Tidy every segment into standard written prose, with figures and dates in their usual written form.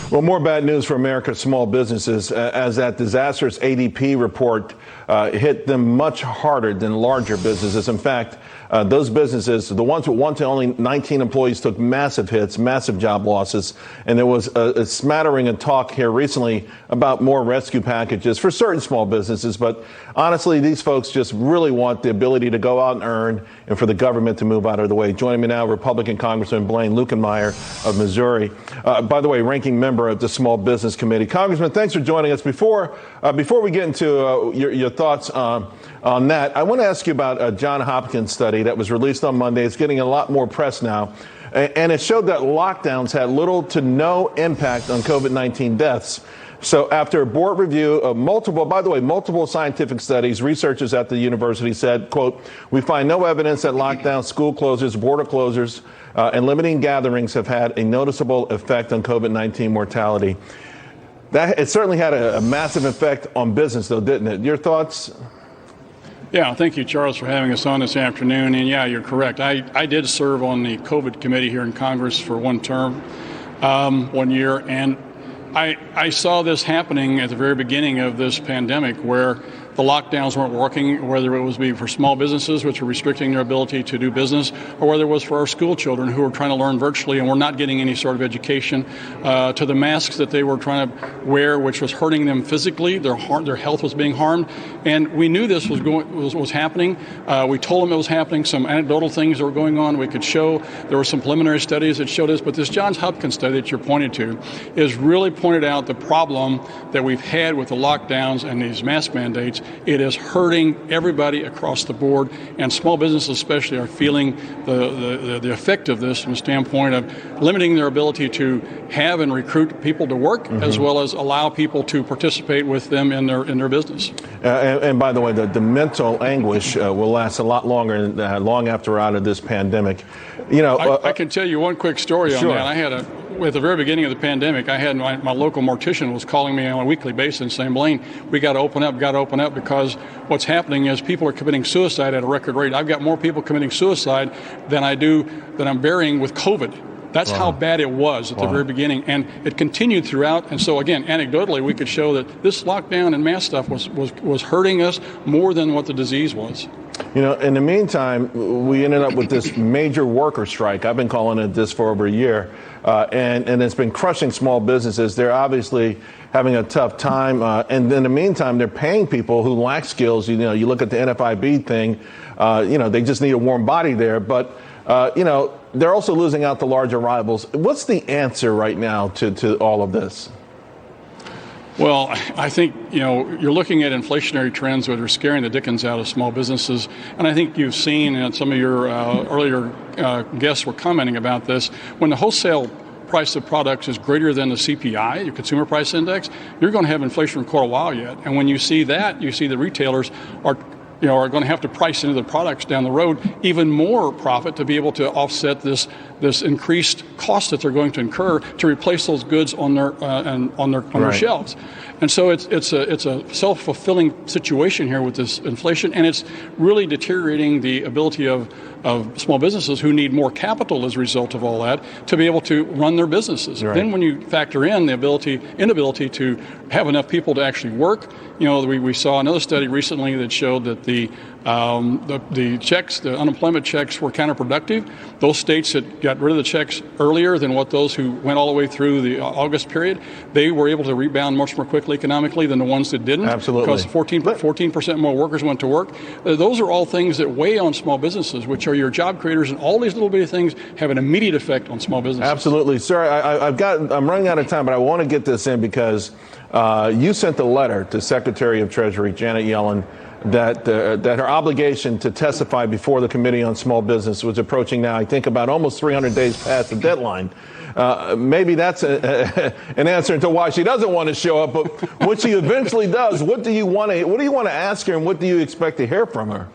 Well, more bad news for America's small businesses as that disastrous ADP report hit them much harder than larger businesses. In fact, those businesses, the ones with 1 to only 19 employees, took massive hits, massive job losses. And there was a smattering of talk here recently about more rescue packages for certain small businesses. But honestly, these folks just really want the ability to go out and earn and for the government to move out of the way. Joining me now, Republican Congressman Blaine Luetkemeyer of Missouri. By the way, ranking member of the Small Business Committee. Congressman, thanks for joining us. Before we get into your thoughts on that, I want to ask you about a Johns Hopkins study that was released on Monday. It's getting a lot more press now. And it showed that lockdowns had little to no impact on COVID-19 deaths. So after a board review of multiple scientific studies, researchers at the university said, quote, "We find no evidence that lockdowns, school closures, border closures, and limiting gatherings have had a noticeable effect on COVID-19 mortality." It certainly had a massive effect on business, though, didn't it? Your thoughts? Yeah, thank you, Charles, for having us on this afternoon. And yeah, you're correct. I did serve on the COVID committee here in Congress for one term, 1 year, and I saw this happening at the very beginning of this pandemic, where the lockdowns weren't working, whether it was for small businesses, which were restricting their ability to do business, or whether it was for our school children who were trying to learn virtually and were not getting any sort of education, to the masks that they were trying to wear, which was hurting them physically. Their health was being harmed, and we knew this was happening. We told them it was happening. Some anecdotal things that were going on we could show. There were some preliminary studies that showed us, but this Johns Hopkins study that you're pointing to is really pointed out the problem that we've had with the lockdowns and these mask mandates. It is hurting everybody across the board, and small businesses especially are feeling the effect of this from the standpoint of limiting their ability to have and recruit people to work, as well as allow people to participate with them in their business. And by the way, the mental anguish will last a lot longer, long after we're out of this pandemic. You know, I can tell you one quick story on sure. that. At the very beginning of the pandemic, I had my local mortician was calling me on a weekly basis saying, "Blaine, we got to open up because what's happening is people are committing suicide at a record rate. I've got more people committing suicide than I'm burying with COVID." That's how bad it was at the very beginning, and it continued throughout. And so, again, anecdotally, we could show that this lockdown and mask stuff was hurting us more than what the disease was. You know, in the meantime, we ended up with this major worker strike. I've been calling it this for over a year, and it's been crushing small businesses. They're obviously having a tough time, and in the meantime, they're paying people who lack skills. You know, you look at the NFIB thing, they just need a warm body there, but they're also losing out to larger rivals. What's the answer right now to all of this? Well, I think, you're looking at inflationary trends that are scaring the dickens out of small businesses. And I think you've seen, and some of your earlier guests were commenting about this, when the wholesale price of products is greater than the CPI, your consumer price index, you're going to have inflation for quite a while yet. And when you see that, you see the retailers are going to have to price into the products down the road even more profit to be able to offset this increased cost that they're going to incur to replace those goods on their shelves. And so it's a self-fulfilling situation here with this inflation, and it's really deteriorating the ability of small businesses who need more capital as a result of all that to be able to run their businesses. Right. Then when you factor in the inability to have enough people to actually work, we saw another study recently that showed that the unemployment checks were counterproductive. Those states that got rid of the checks earlier than those who went all the way through the August period, they were able to rebound much more quickly economically than the ones that didn't. Absolutely. Because 14% more workers went to work. Those are all things that weigh on small businesses, which are your job creators, and all these little bitty things have an immediate effect on small businesses. Absolutely. Sir, I'm running out of time, but I want to get this in because you sent a letter to Secretary of Treasury Janet Yellen that her obligation to testify before the Committee on Small Business was approaching now, I think, about almost 300 days past the deadline. Maybe that's an answer into why she doesn't want to show up. But when she eventually does, what do you want to ask her, and what do you expect to hear from her?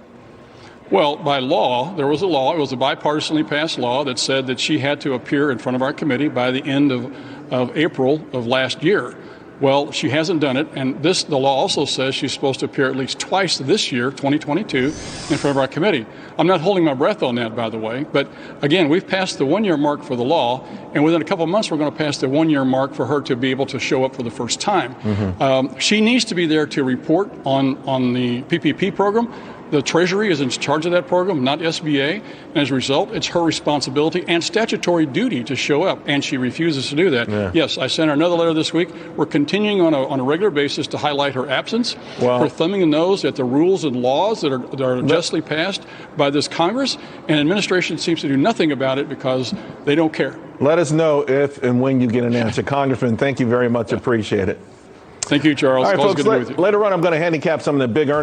Well, by law, there was a law. It was a bipartisanly passed law that said that she had to appear in front of our committee by the end of April of last year. Well, she hasn't done it, and the law also says she's supposed to appear at least twice this year, 2022, in front of our committee. I'm not holding my breath on that, by the way, but again, we've passed the 1 year mark for the law, and within a couple of months, we're going to pass the 1 year mark for her to be able to show up for the first time. She needs to be there to report on the PPP program. The Treasury is in charge of that program, not SBA, and as a result, it's her responsibility and statutory duty to show up, and she refuses to do that. Yeah. Yes, I sent her another letter this week. We're continuing on a regular basis to highlight her absence, her thumbing the nose at the rules and laws that are justly passed by this Congress, and administration seems to do nothing about it because they don't care. Let us know if and when you get an answer. Congressman, thank you very much. Appreciate it. Thank you, Charles. All right, Always folks, good to be with you. later on, I'm going to handicap some of the big earnings.